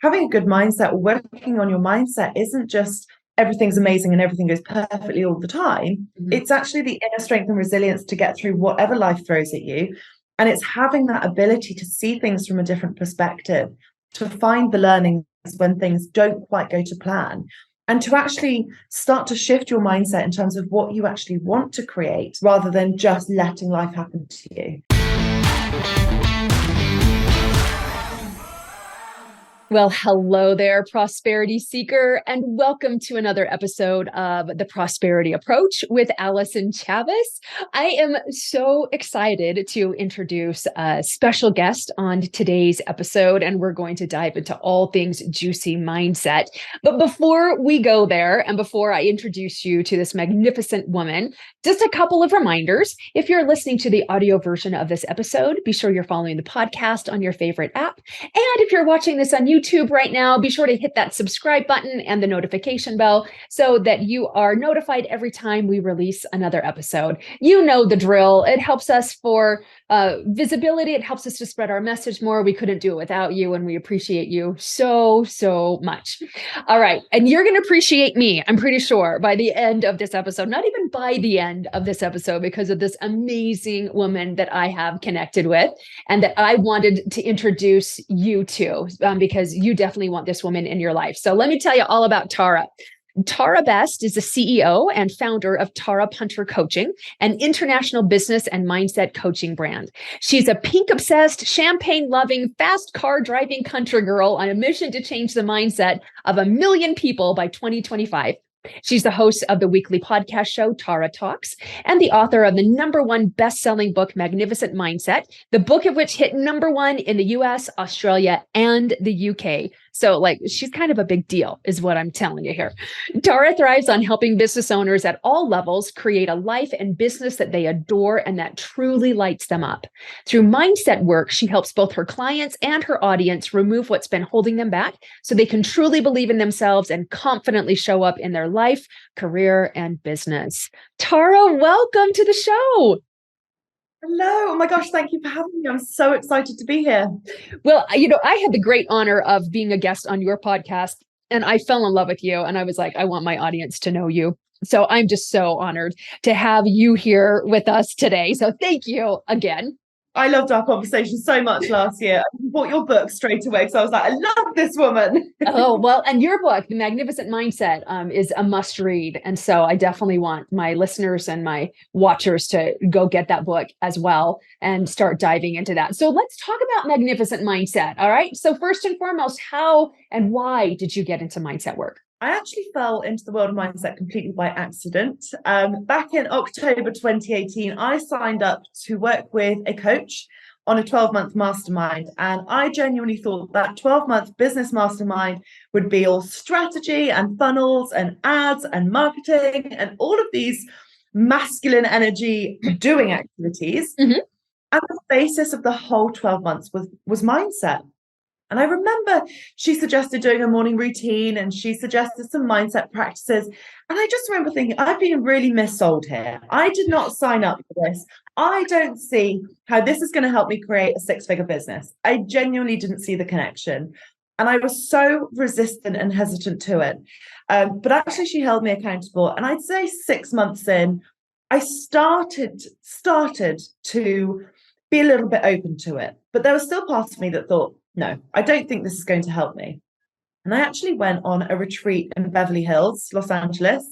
having a good mindset or working on your mindset isn't just everything's amazing and everything goes perfectly all the time. It's actually the inner strength and resilience to get through whatever life throws at you. And it's having that ability to see things from a different perspective, to find the learnings when things don't quite go to plan, and to actually start to shift your mindset in terms of what you actually want to create rather than just letting life happen to you. Well, hello there, prosperity seeker, and welcome to another episode of The Prosperity Approach with Allyson Chavez. I am so excited to introduce a special guest on today's episode, and we're going to dive into all things juicy mindset. But before we go there, and before I introduce you to this magnificent woman, just a couple of reminders. If you're listening to the audio version of this episode, be sure you're following the podcast on your favorite app. And if you're watching this on YouTube right now, be sure to hit that subscribe button and the notification bell so that you are notified every time we release another episode. You know the drill. It helps us for visibility. It helps us to spread our message more. We couldn't do it without you, and we appreciate you so, so much. All right. And you're going to appreciate me, I'm pretty sure, by the end of this episode, not even by the end of this episode, because of this amazing woman that I have connected with and that I wanted to introduce you to, because you definitely want this woman in your life. So let me tell you all about Tara. Tara Best is the CEO and founder of Tara Punter Coaching, an international business and mindset coaching brand. She's a pink-obsessed, champagne-loving, fast car-driving country girl on a mission to change the mindset of 1 million people by 2025. She's the host of the weekly podcast show, Tara Talks, and the author of the #1 best-selling book, Magnificent Mindset, the book of which hit #1 in the US, Australia, and the UK. So she's kind of a big deal is what I'm telling you here. Tara thrives on helping business owners at all levels create a life and business that they adore and that truly lights them up. Through mindset work, she helps both her clients and her audience remove what's been holding them back so they can truly believe in themselves and confidently show up in their life, career, and business. Tara, welcome to the show. Hello. Oh my gosh, thank you for having me. I'm so excited to be here. Well, I had the great honor of being a guest on your podcast, and I fell in love with you. And I was like, I want my audience to know you. So I'm just so honored to have you here with us today. So thank you again. I loved our conversation so much last year. I bought your book straight away because I was like, I love this woman. Oh, well, and your book, The Magnificent Mindset, is a must read. And so I definitely want my listeners and my watchers to go get that book as well and start diving into that. So let's talk about Magnificent Mindset. All right. So first and foremost, how and why did you get into mindset work? I actually fell into the world of mindset completely by accident. Back in October 2018, I signed up to work with a coach on a 12-month mastermind. And I genuinely thought that 12-month business mastermind would be all strategy and funnels and ads and marketing and all of these masculine energy doing activities. And the basis of the whole 12 months was mindset. And I remember she suggested doing a morning routine and she suggested some mindset practices. And I just remember thinking, I've been really missold here. I did not sign up for this. I don't see how this is going to help me create a 6-figure business. I genuinely didn't see the connection. And I was so resistant and hesitant to it. But actually, she held me accountable. And I'd say 6 months in, I started to be a little bit open to it. But there was still parts of me that thought, no, I don't think this is going to help me. And I actually went on a retreat in Beverly Hills, Los Angeles.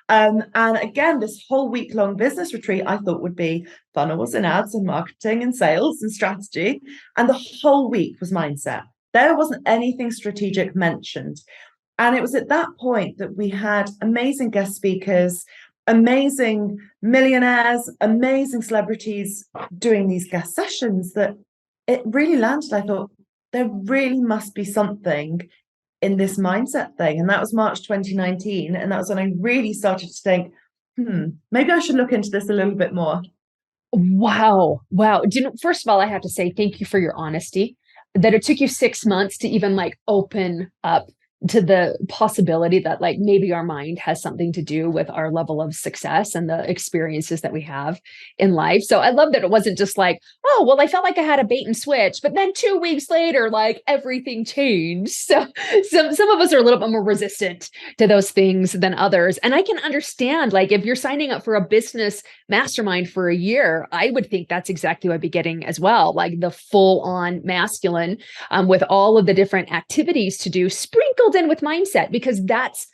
And again, this whole week-long business retreat I thought would be funnels and ads and marketing and sales and strategy. And the whole week was mindset. There wasn't anything strategic mentioned. And it was at that point that we had amazing guest speakers, amazing millionaires, amazing celebrities doing these guest sessions that it really landed. I thought, there really must be something in this mindset thing. And that was March 2019. And that was when I really started to think, maybe I should look into this a little bit more. Wow. First of all, I have to say thank you for your honesty, that it took you 6 months to even open up the possibility that like maybe our mind has something to do with our level of success and the experiences that we have in life. So I love that it wasn't just like, oh, well, I felt like I had a bait and switch, but then 2 weeks later, like everything changed. So some of us are a little bit more resistant to those things than others. And I can understand, like, if you're signing up for a business mastermind for a year, I would think that's exactly what I'd be getting as well, like the full on masculine, with all of the different activities to do sprinkled in with mindset, because that's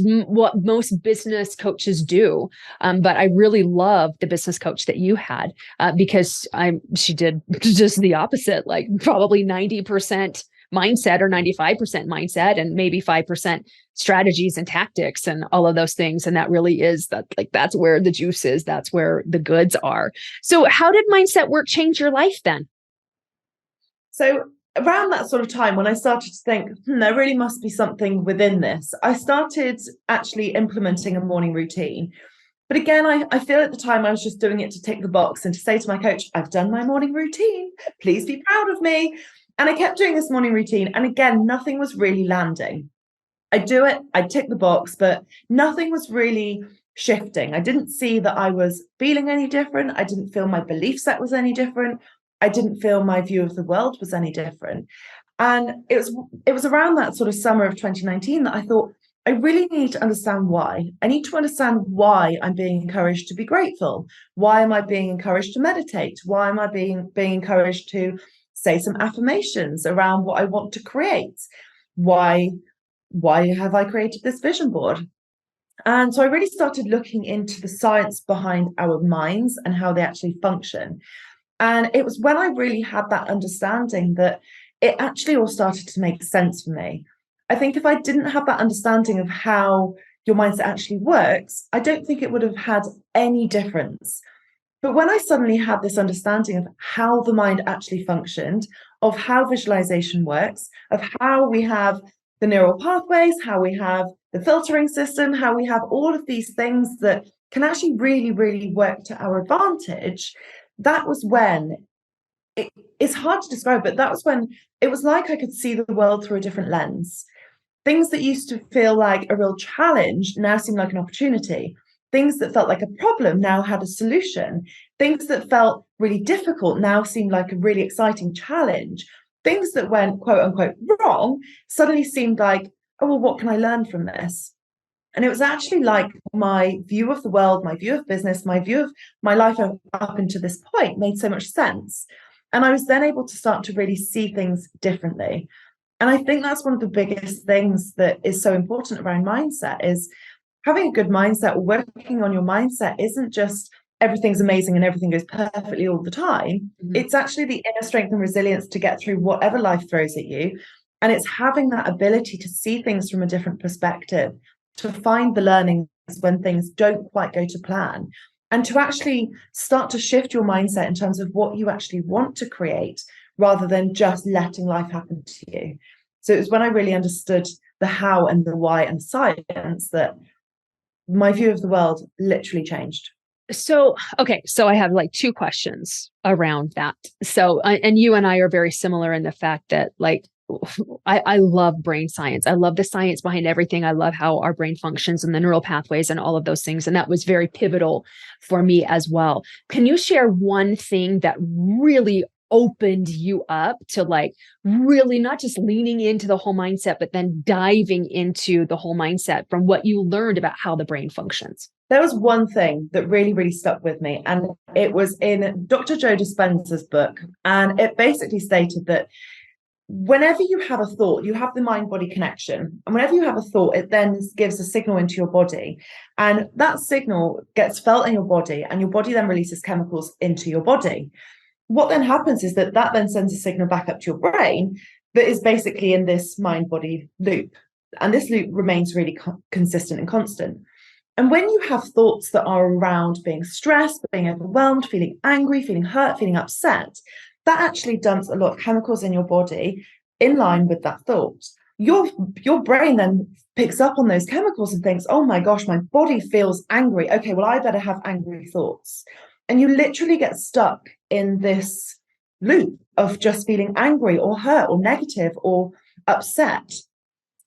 what most business coaches do. But I really love the business coach that you had, because she did just the opposite, like probably 90% mindset or 95% mindset and maybe 5% strategies and tactics and all of those things. And that really is that, like, that's where the juice is. That's where the goods are. So how did mindset work change your life then? So around that sort of time, when I started to think, there really must be something within this, I started actually implementing a morning routine. But again, I feel at the time I was just doing it to tick the box and to say to my coach, I've done my morning routine, please be proud of me. And I kept doing this morning routine. And again, nothing was really landing. I do it, I tick the box, but nothing was really shifting. I didn't see that I was feeling any different. I didn't feel my belief set was any different. I didn't feel my view of the world was any different. And it was around that sort of summer of 2019 that I thought, I really need to understand why. I need to understand why I'm being encouraged to be grateful. Why am I being encouraged to meditate? Why am I being encouraged to say some affirmations around what I want to create? Why have I created this vision board? And so I really started looking into the science behind our minds and how they actually function. And it was when I really had that understanding that it actually all started to make sense for me. I think if I didn't have that understanding of how your mindset actually works, I don't think it would have had any difference. But when I suddenly had this understanding of how the mind actually functioned, of how visualization works, of how we have the neural pathways, how we have the filtering system, how we have all of these things that can actually really, really work to our advantage, that was when it's hard to describe, but that was when it was like I could see the world through a different lens. Things that used to feel like a real challenge now seem like an opportunity. Things that felt like a problem now had a solution. Things that felt really difficult now seemed like a really exciting challenge. Things that went quote unquote wrong suddenly seemed like, oh, well, what can I learn from this? And it was actually like my view of the world, my view of business, my view of my life up until this point made so much sense. And I was then able to start to really see things differently. And I think that's one of the biggest things that is so important around mindset is having a good mindset or working on your mindset isn't just everything's amazing and everything goes perfectly all the time. Mm-hmm. It's actually the inner strength and resilience to get through whatever life throws at you. And it's having that ability to see things from a different perspective, to find the learnings when things don't quite go to plan, and to actually start to shift your mindset in terms of what you actually want to create rather than just letting life happen to you. So it was when I really understood the how and the why and science that my view of the world literally changed. So, okay. So I have like two questions around that. So, and you and I are very similar in the fact that, like, I love brain science. I love the science behind everything. I love how our brain functions and the neural pathways and all of those things. And that was very pivotal for me as well. Can you share one thing that really opened you up to, like, really not just leaning into the whole mindset, but then diving into the whole mindset from what you learned about how the brain functions? There was one thing that really, really stuck with me, and it was in Dr. Joe Dispenza's book. And it basically stated that whenever you have a thought, you have the mind-body connection. And whenever you have a thought, it then gives a signal into your body. And that signal gets felt in your body, and your body then releases chemicals into your body. What then happens is that then sends a signal back up to your brain that is basically in this mind-body loop. And this loop remains really consistent and constant. And when you have thoughts that are around being stressed, being overwhelmed, feeling angry, feeling hurt, feeling upset, that actually dumps a lot of chemicals in your body in line with that thought. Your brain then picks up on those chemicals and thinks, oh my gosh, my body feels angry. Okay, well, I better have angry thoughts. And you literally get stuck in this loop of just feeling angry or hurt or negative or upset.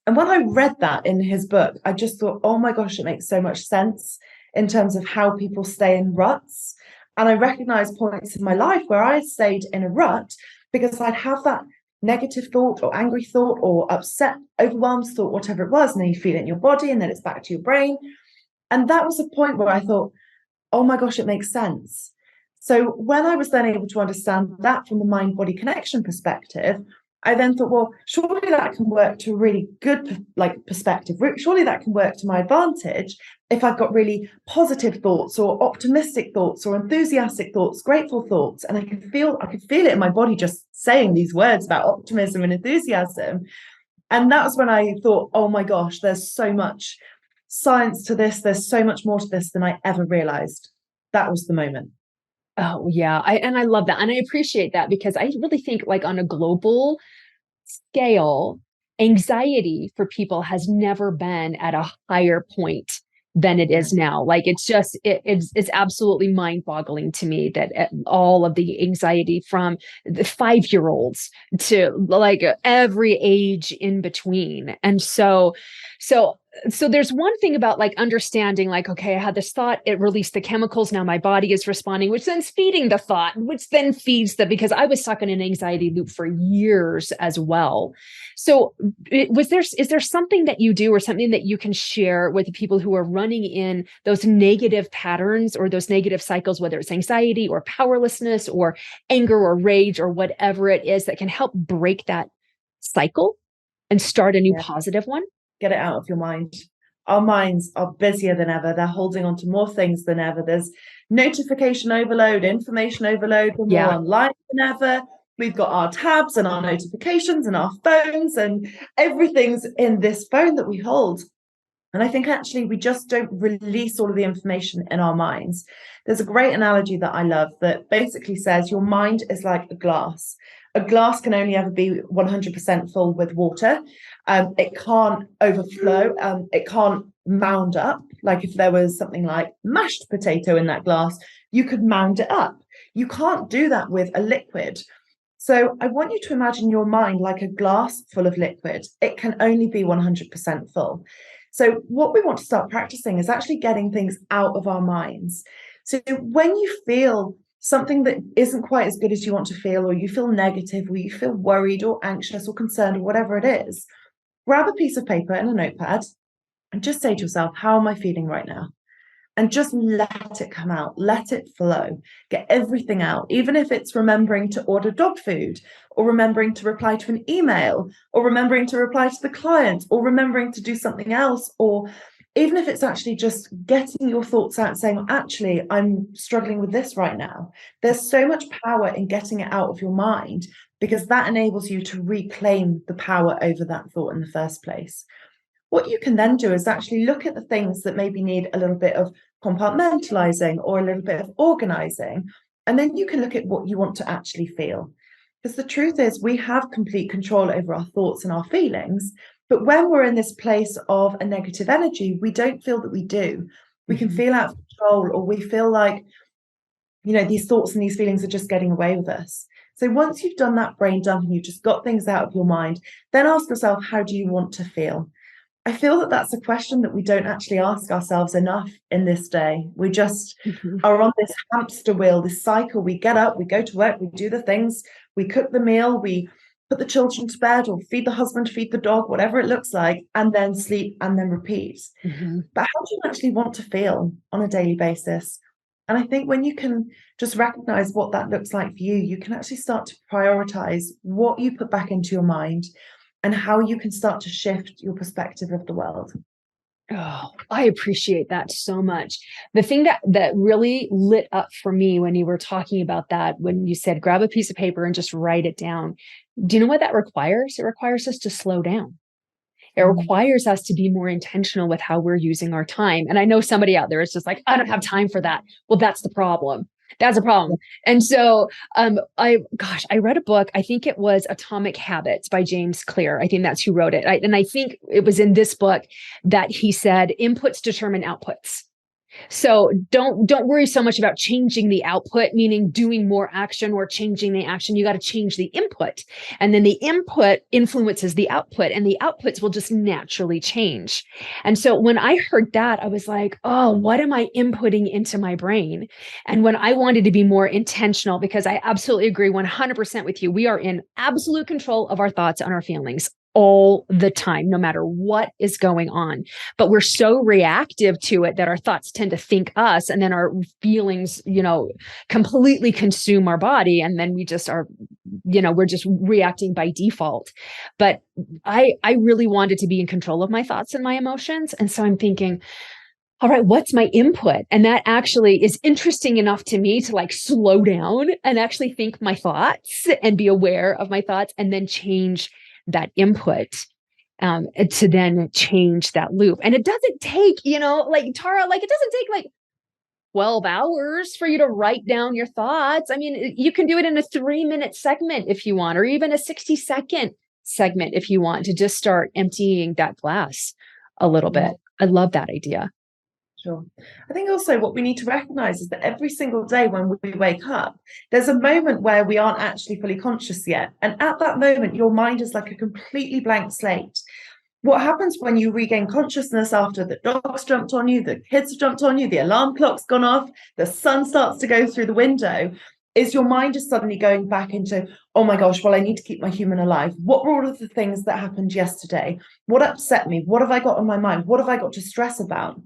And when I read that in his book, I just thought, oh my gosh, it makes so much sense in terms of how people stay in ruts. And I recognized points in my life where I stayed in a rut because I'd have that negative thought or angry thought or upset, overwhelmed thought, whatever it was. And then you feel it in your body and then it's back to your brain. And that was a point where I thought, oh my gosh, it makes sense. So when I was then able to understand that from the mind-body connection perspective, I then thought, well, surely that can work to a really good perspective. Surely that can work to my advantage if I've got really positive thoughts or optimistic thoughts or enthusiastic thoughts, grateful thoughts. And I could feel it in my body just saying these words about optimism and enthusiasm. And that was when I thought, oh my gosh, there's so much science to this. There's so much more to this than I ever realized. That was the moment. Oh, yeah. I love that. And I appreciate that because I really think like on a global scale, anxiety for people has never been at a higher point than it is now. Like it's absolutely mind-boggling to me that all of the anxiety from the 5-year-olds to like every age in between. And so there's one thing about like understanding like, okay, I had this thought, it released the chemicals. Now my body is responding, which then's feeding the thought, which then feeds because I was stuck in an anxiety loop for years as well. So is there something that you do or something that you can share with the people who are running in those negative patterns or those negative cycles, whether it's anxiety or powerlessness or anger or rage or whatever it is that can help break that cycle and start a new positive one? Get it out of your mind. Our minds are busier than ever. They're holding on to more things than ever. There's notification overload, information overload. We're more online than ever. We've got our tabs and our notifications and our phones, and everything's in this phone that we hold. And I think actually we just don't release all of the information in our minds. There's a great analogy that I love that basically says your mind is like a glass. A glass can only ever be 100% full with water. It can't overflow. It can't mound up. Like if there was something like mashed potato in that glass, you could mound it up. You can't do that with a liquid. So I want you to imagine your mind like a glass full of liquid. It can only be 100% full. So what we want to start practicing is actually getting things out of our minds. So when you feel something that isn't quite as good as you want to feel, or you feel negative, or you feel worried or anxious or concerned or whatever it is, grab a piece of paper and a notepad and just say to yourself, how am I feeling right now? And just let it come out, let it flow, get everything out, even if it's remembering to order dog food, or remembering to reply to an email, or remembering to reply to the client, or remembering to do something else, or even if it's actually just getting your thoughts out and saying, actually, I'm struggling with this right now. There's so much power in getting it out of your mind because that enables you to reclaim the power over that thought in the first place. What you can then do is actually look at the things that maybe need a little bit of compartmentalizing or a little bit of organizing. And then you can look at what you want to actually feel. Because the truth is, we have complete control over our thoughts and our feelings. But when we're in this place of a negative energy, we don't feel that we do. We can feel out of control, or we feel like, these thoughts and these feelings are just getting away with us. So once you've done that brain dump and you've just got things out of your mind, then ask yourself, how do you want to feel? I feel that that's a question that we don't actually ask ourselves enough in this day. We just are on this hamster wheel, this cycle. We get up, we go to work, we do the things, we cook the meal, we put the children to bed or feed the husband, feed the dog, whatever it looks like, and then sleep and then repeat. But how do you actually want to feel on a daily basis? And I think when you can just recognize what that looks like for you, you can actually start to prioritize what you put back into your mind and how you can start to shift your perspective of the world. Oh, I appreciate that so much. The thing that really lit up for me when you were talking about that, when you said grab a piece of paper and just write it down, do you know what that requires? It requires us to slow down. It requires us to be more intentional with how we're using our time. And I know somebody out there is just like, I don't have time for that. Well, that's the problem. That's a problem. And so I read a book. I think it was Atomic Habits by James Clear. I think that's who wrote it. And I think it was in this book that he said inputs determine outputs. So don't worry so much about changing the output, meaning doing more action or changing the action. You got to change the input. And then the input influences the output, and the outputs will just naturally change. And so when I heard that, I was like, oh, what am I inputting into my brain? And when I wanted to be more intentional, because I absolutely agree 100% with you, we are in absolute control of our thoughts and our feelings all the time, no matter what is going on. But we're so reactive to it that our thoughts tend to think us, and then our feelings, completely consume our body. And then we just are, we're just reacting by default. But I really wanted to be in control of my thoughts and my emotions. And so I'm thinking, all right, what's my input? And that actually is interesting enough to me to like slow down and actually think my thoughts and be aware of my thoughts, and then change that input to then change that loop. And it doesn't take, like Tara, like it doesn't take like 12 hours for you to write down your thoughts. I mean, you can do it in a 3-minute segment if you want, or even a 60-second segment if you want, to just start emptying that glass a little bit. I love that idea. Sure. I think also what we need to recognize is that every single day when we wake up, there's a moment where we aren't actually fully conscious yet. And at that moment, your mind is like a completely blank slate. What happens when you regain consciousness after the dog's jumped on you, the kids have jumped on you, the alarm clock's gone off, the sun starts to go through the window, is your mind is suddenly going back into, oh my gosh, well, I need to keep my human alive. What were all of the things that happened yesterday? What upset me? What have I got on my mind? What have I got to stress about?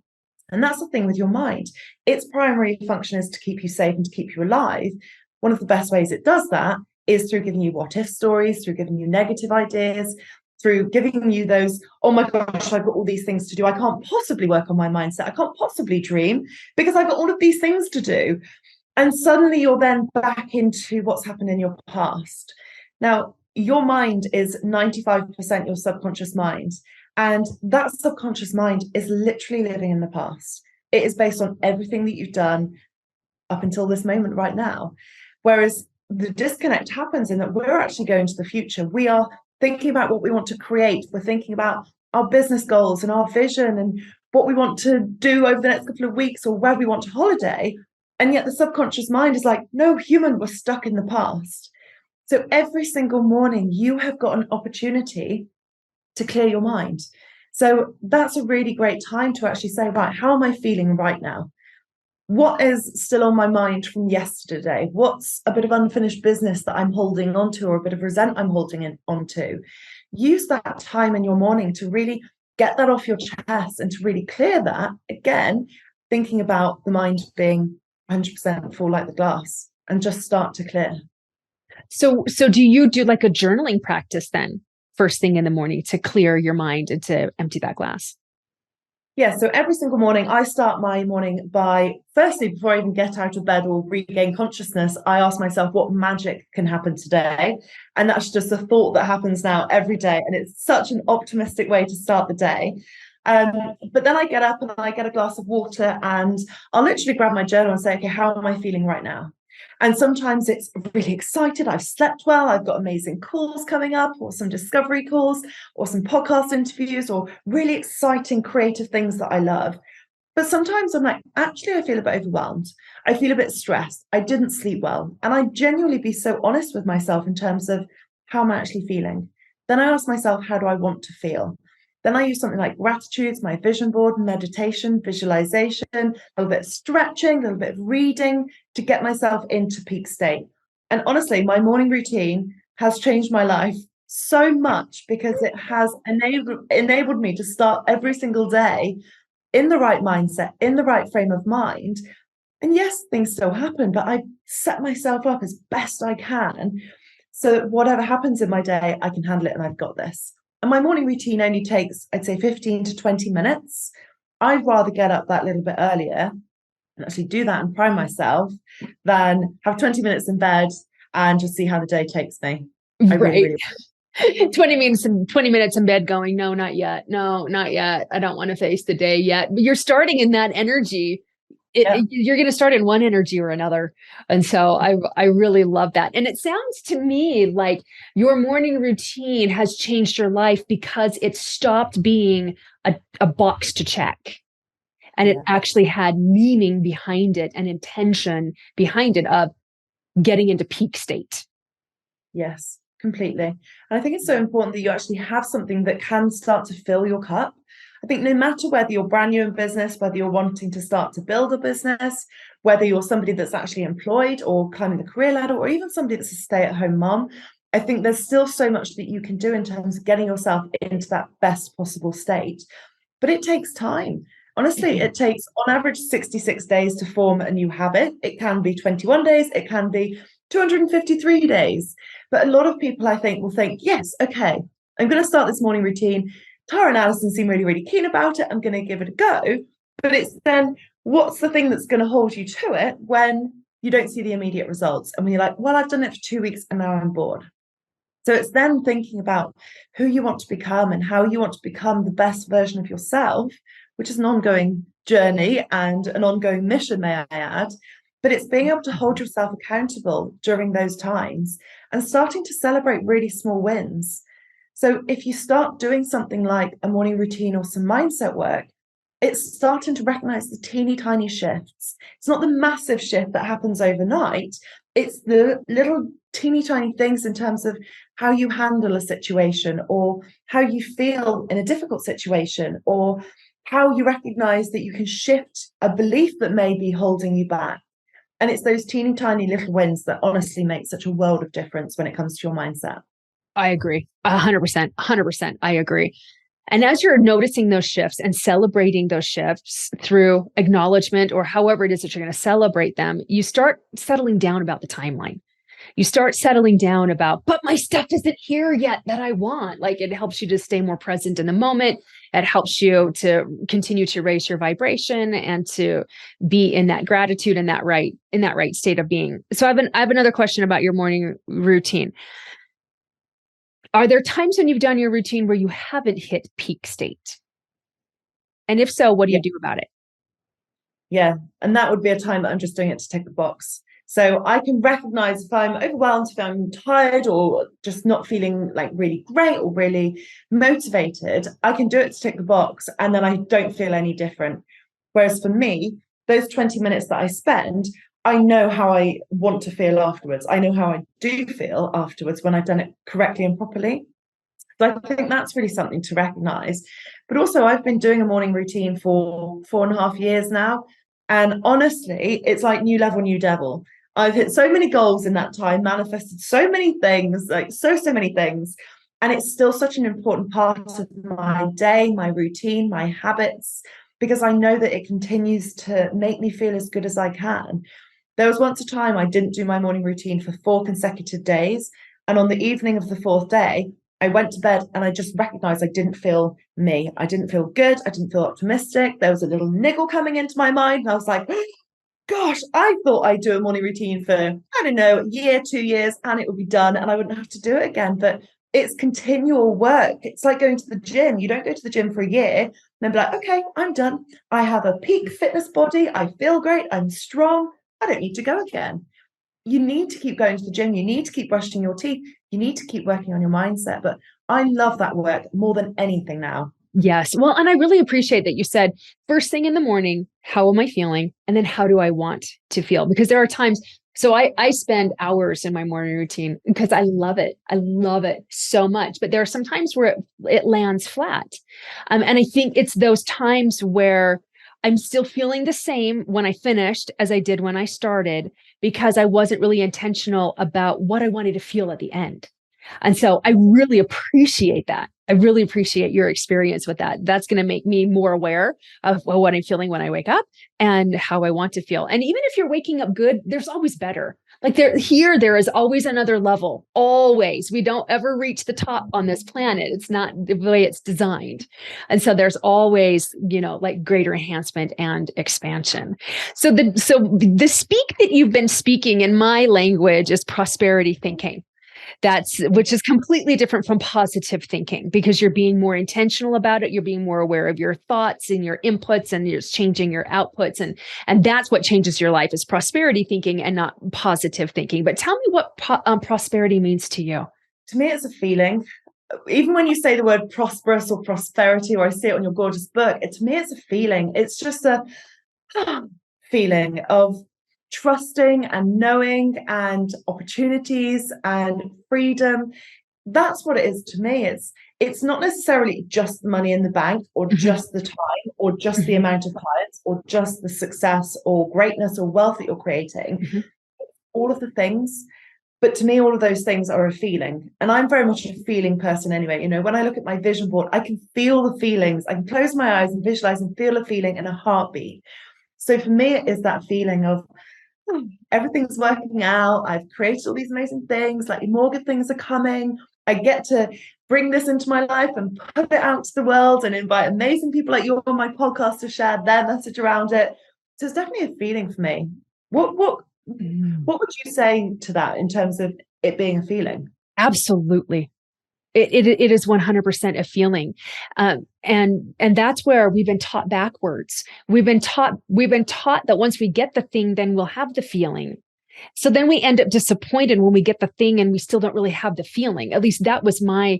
And that's the thing with your mind. Its primary function is to keep you safe and to keep you alive. One of the best ways it does that is through giving you what if stories, through giving you negative ideas, through giving you those, oh my gosh, I've got all these things to do. I can't possibly work on my mindset. I can't possibly dream because I've got all of these things to do. And suddenly you're then back into what's happened in your past. Now, your mind is 95% your subconscious mind. And that subconscious mind is literally living in the past. It is based on everything that you've done up until this moment right now. Whereas the disconnect happens in that we're actually going to the future. We are thinking about what we want to create. We're thinking about our business goals and our vision and what we want to do over the next couple of weeks or where we want to holiday. And yet the subconscious mind is like, no, human, we're stuck in the past. So every single morning you have got an opportunity to clear your mind. So that's a really great time to actually say, right, how am I feeling right now? What is still on my mind from yesterday? What's a bit of unfinished business that I'm holding onto, or a bit of resent I'm holding onto? Use that time in your morning to really get that off your chest and to really clear that. Again, thinking about the mind being 100% full like the glass, and just start to clear. So do you do like a journaling practice then? First thing in the morning to clear your mind and to empty that glass? Yeah, so every single morning I start my morning by, firstly, before I even get out of bed or regain consciousness, I ask myself what magic can happen today. And that's just a thought that happens now every day. And it's such an optimistic way to start the day. But then I get up and I get a glass of water and I'll literally grab my journal and say, okay, how am I feeling right now? And sometimes it's really excited. I've slept well. I've got amazing calls coming up, or some discovery calls, or some podcast interviews, or really exciting creative things that I love. But sometimes I'm like, actually, I feel a bit overwhelmed. I feel a bit stressed. I didn't sleep well. And I genuinely be so honest with myself in terms of how am I actually feeling. Then I ask myself, how do I want to feel? Then I use something like gratitudes, my vision board, meditation, visualization, a little bit of stretching, a little bit of reading to get myself into peak state. And honestly, my morning routine has changed my life so much because it has enabled me to start every single day in the right mindset, in the right frame of mind. And yes, things still happen, but I set myself up as best I can so that whatever happens in my day, I can handle it and I've got this. And my morning routine only takes, I'd say, 15 to 20 minutes. I'd rather get up that little bit earlier and actually do that and prime myself than have 20 minutes in bed and just see how the day takes me. I Right. 20 minutes in bed going, no, not yet. No, not yet. I don't want to face the day yet. But you're starting in that energy. You're going to start in one energy or another. And so I really love that. And it sounds to me like your morning routine has changed your life because it stopped being a box to check. And it actually had meaning behind it and intention behind it of getting into peak state. Yes, completely. And I think it's so important that you actually have something that can start to fill your cup. I think no matter whether you're brand new in business, whether you're wanting to start to build a business, whether you're somebody that's actually employed or climbing the career ladder, or even somebody that's a stay-at-home mom, I think there's still so much that you can do in terms of getting yourself into that best possible state. But it takes time. Honestly, it takes on average 66 days to form a new habit. It can be 21 days, it can be 253 days. But a lot of people, I think, will think, yes, okay, I'm going to start this morning routine. Tara and Allyson seem really, really keen about it. I'm going to give it a go. But it's then, what's the thing that's going to hold you to it when you don't see the immediate results? And when you're like, well, I've done it for 2 weeks and now I'm bored. So it's then thinking about who you want to become and how you want to become the best version of yourself, which is an ongoing journey and an ongoing mission, may I add. But it's being able to hold yourself accountable during those times and starting to celebrate really small wins. So if you start doing something like a morning routine or some mindset work, it's starting to recognize the teeny tiny shifts. It's not the massive shift that happens overnight. It's the little teeny tiny things in terms of how you handle a situation or how you feel in a difficult situation or how you recognize that you can shift a belief that may be holding you back. And it's those teeny tiny little wins that honestly make such a world of difference when it comes to your mindset. I agree. 100%. 100%. I agree. And as you're noticing those shifts and celebrating those shifts through acknowledgement or however it is that you're going to celebrate them, you start settling down about the timeline. You start settling down about, but my stuff isn't here yet that I want. Like, it helps you to stay more present in the moment. It helps you to continue to raise your vibration and to be in that gratitude and that right state of being. So I have another question about your morning routine. Are there times when you've done your routine where you haven't hit peak state? And if so, what do you do about it? Yeah. And that would be a time that I'm just doing it to tick the box. So I can recognize if I'm overwhelmed, if I'm tired or just not feeling like really great or really motivated, I can do it to tick the box and then I don't feel any different. Whereas for me, those 20 minutes that I spend, I know how I want to feel afterwards. I know how I do feel afterwards when I've done it correctly and properly. So I think that's really something to recognize. But also, I've been doing a morning routine for 4.5 years now. And honestly, it's like new level, new devil. I've hit so many goals in that time, manifested so many things, like so many things. And it's still such an important part of my day, my routine, my habits, because I know that it continues to make me feel as good as I can. There was once a time I didn't do my morning routine for 4 consecutive days. And on the evening of the 4th day, I went to bed and I just recognized I didn't feel me. I didn't feel good. I didn't feel optimistic. There was a little niggle coming into my mind. And I was like, gosh, I thought I'd do a morning routine for, I don't know, a year, 2 years, and it would be done and I wouldn't have to do it again. But it's continual work. It's like going to the gym. You don't go to the gym for a year and then be like, okay, I'm done. I have a peak fitness body. I feel great. I'm strong. I don't need to go again. You need to keep going to the gym. You need to keep brushing your teeth. You need to keep working on your mindset. But I love that work more than anything now. Yes. Well, and I really appreciate that you said first thing in the morning, how am I feeling? And then how do I want to feel? Because there are times, so I spend hours in my morning routine because I love it. I love it so much. But there are some times where it lands flat. And I think it's those times where I'm still feeling the same when I finished as I did when I started, because I wasn't really intentional about what I wanted to feel at the end. And so I really appreciate that. I really appreciate your experience with that. That's going to make me more aware of what I'm feeling when I wake up and how I want to feel. And even if you're waking up good, there's always better. Like there is always another level. Always. We don't ever reach the top on this planet. It's not the way it's designed. And so there's always, like greater enhancement and expansion. So the speak that you've been speaking in my language is prosperity thinking. Which is completely different from positive thinking, because you're being more intentional about it. You're being more aware of your thoughts and your inputs, and you're changing your outputs. And that's what changes your life, is prosperity thinking and not positive thinking. But tell me what prosperity means to you. To me, it's a feeling. even when you say the word prosperous or prosperity, or I see it on your gorgeous book, to me, it's a feeling. It's just a feeling of trusting and knowing and opportunities and freedom. That's what it is to me. It's not necessarily just the money in the bank, or just the time, or just the amount of clients, or just the success or greatness or wealth that you're creating. All of the things. But to me, all of those things are a feeling. And I'm very much a feeling person anyway. You know, when I look at my vision board, I can feel the feelings. I can close my eyes and visualize and feel a feeling in a heartbeat. So for me, it is that feeling of everything's working out. I've created all these amazing things, like more good things are coming. I get to bring this into my life and put it out to the world and invite amazing people like you on my podcast to share their message around it. So it's definitely a feeling for me. What would you say to that in terms of it being a feeling? Absolutely. It is 100% a feeling. And that's where we've been taught backwards. We've been taught that once we get the thing, then we'll have the feeling. So then we end up disappointed when we get the thing and we still don't really have the feeling. At least that was my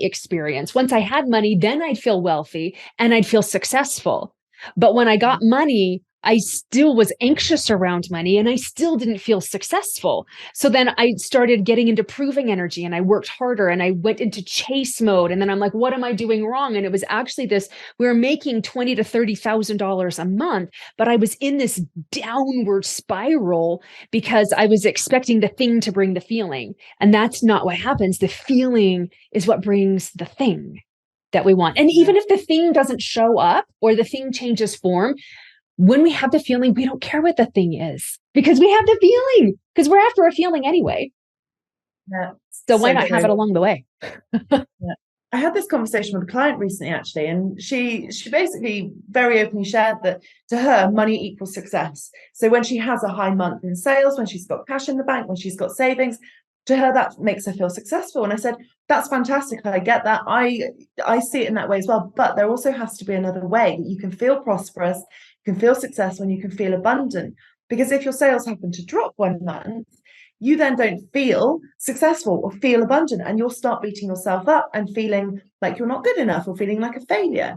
experience. Once I had money, then I'd feel wealthy and I'd feel successful. But when I got money, I still was anxious around money and I still didn't feel successful. So then I started getting into proving energy and I worked harder and I went into chase mode. And then I'm like, what am I doing wrong? And it was actually this, we were making $20,000 to $30,000 a month, but I was in this downward spiral because I was expecting the thing to bring the feeling. And that's not what happens. The feeling is what brings the thing that we want. And even if the thing doesn't show up or the thing changes form, when we have the feeling, we don't care what the thing is because we have the feeling, because we're after a feeling anyway. Yeah. So why not have it along the way? Yeah. I had this conversation with a client recently, actually, and she basically very openly shared that to her, money equals success. So when she has a high month in sales, when she's got cash in the bank, when she's got savings, to her, that makes her feel successful. And I said, that's fantastic. I get that. I see it in that way as well. But there also has to be another way that you can feel prosperous, you can feel success when you can feel abundant. Because if your sales happen to drop one month, you then don't feel successful or feel abundant, and you'll start beating yourself up and feeling like you're not good enough or feeling like a failure.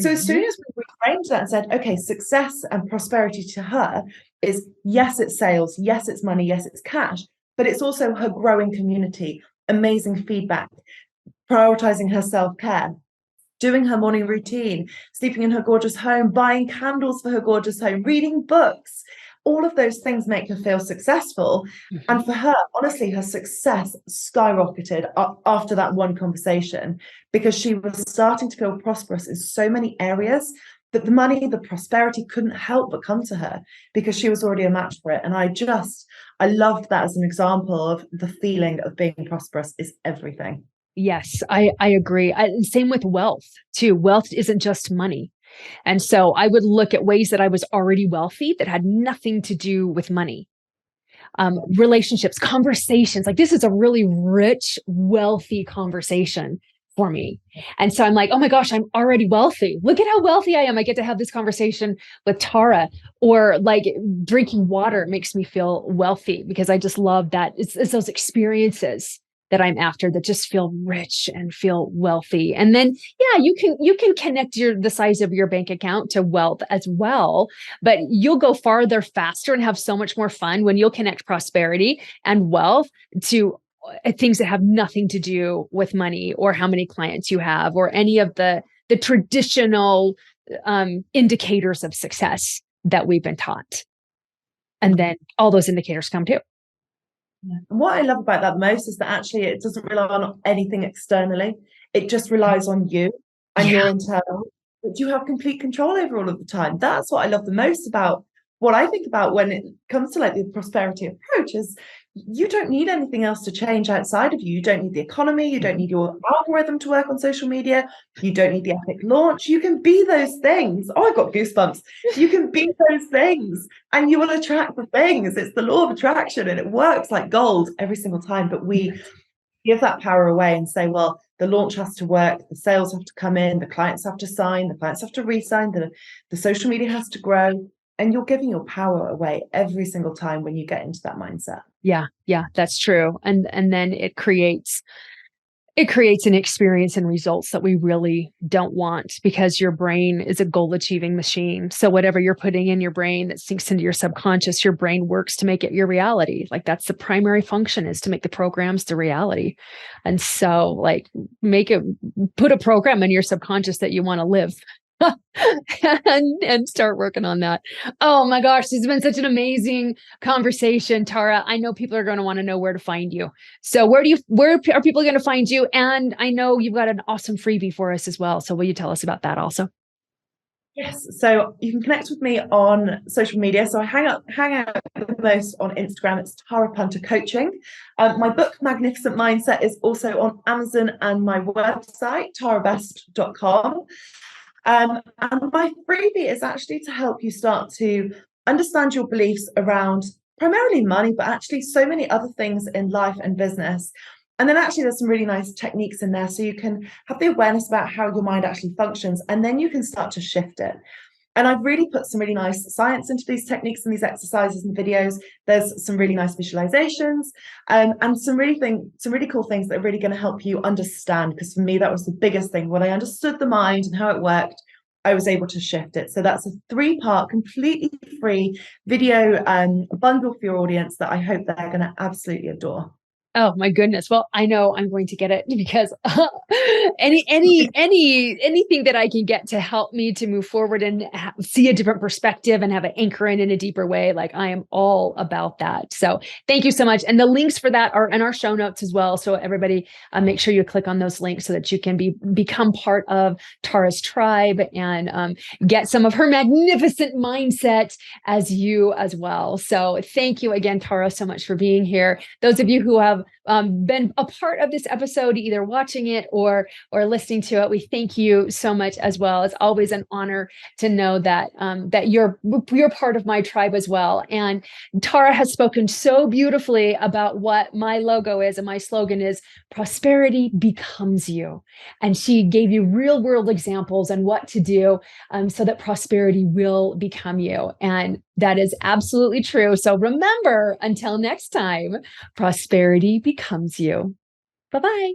So as soon as we reframed that and said, okay, success and prosperity to her is, yes, it's sales, yes, it's money, yes, it's cash, but it's also her growing community, amazing feedback, prioritizing her self-care, doing her morning routine, sleeping in her gorgeous home, buying candles for her gorgeous home, reading books. All of those things make her feel successful. And for her, honestly, her success skyrocketed after that one conversation, because she was starting to feel prosperous in so many areas that the money, the prosperity couldn't help but come to her because she was already a match for it. And I loved that as an example of the feeling of being prosperous is everything. Yes, I agree. Same with wealth too. Wealth isn't just money. And so I would look at ways that I was already wealthy that had nothing to do with money. Relationships, conversations, like this is a really rich, wealthy conversation for me. And so I'm like, oh my gosh, I'm already wealthy. Look at how wealthy I am. I get to have this conversation with Tara, or like drinking water makes me feel wealthy because I just love that. It's those experiences that I'm after that just feel rich and feel wealthy. And then, yeah, you can connect the size of your bank account to wealth as well, but you'll go farther faster and have so much more fun when you'll connect prosperity and wealth to things that have nothing to do with money or how many clients you have or any of the traditional indicators of success that we've been taught. And then all those indicators come too. Yeah. And what I love about that most is that actually it doesn't rely on anything externally. It just relies on you and your internal, but you have complete control over all of the time. That's what I love the most about what I think about when it comes to like the prosperity approach is you don't need anything else to change outside of you. You don't need the economy. You don't need your algorithm to work on social media. You don't need the epic launch. You can be those things. Oh, I got goosebumps. You can be those things and you will attract the things. It's the law of attraction and it works like gold every single time. But we give that power away and say, well, the launch has to work. The sales have to come in. The clients have to sign. The clients have to re-sign. The social media has to grow. And you're giving your power away every single time when you get into that mindset. Yeah, that's true. And then it creates It creates an experience and results that we really don't want, because your brain is a goal achieving machine. So whatever you're putting in your brain that sinks into your subconscious, your brain works to make it your reality. Like, that's the primary function, is to make the programs the reality. And so, like, put a program in your subconscious that you want to live. and start working on that. Oh my gosh, this has been such an amazing conversation, Tara. I know people are going to want to know where to find you. So where are people going to find you? And I know you've got an awesome freebie for us as well. So will you tell us about that also? Yes, so you can connect with me on social media. So I hang out the most on Instagram. It's Tara Punter Coaching. My book, Magnificent Mindset, is also on Amazon and my website, tarabest.com. And my freebie is actually to help you start to understand your beliefs around primarily money, but actually so many other things in life and business. And then actually there's some really nice techniques in there, so you can have the awareness about how your mind actually functions, and then you can start to shift it. And I've really put some really nice science into these techniques and these exercises and videos. There's some really nice visualizations, and some really cool things that are really going to help you understand. Because for me, that was the biggest thing. When I understood the mind and how it worked, I was able to shift it. So that's a 3-part, completely free video bundle for your audience that I hope they're going to absolutely adore. Oh my goodness. Well, I know I'm going to get it, because anything that I can get to help me to move forward and see a different perspective and have an anchor in a deeper way, like, I am all about that. So thank you so much. And the links for that are in our show notes as well. So everybody, make sure you click on those links so that you can become part of Tara's tribe and get some of her magnificent mindset as you as well. So thank you again, Tara, so much for being here. Those of you who have been a part of this episode, either watching it or listening to it, we thank you so much as well. It's always an honor to know that that you're part of my tribe as well. And Tara has spoken so beautifully about what my logo is, and my slogan is prosperity becomes you. And she gave you real world examples on what to do so that prosperity will become you. And that is absolutely true. So remember, until next time, prosperity becomes you. Bye-bye.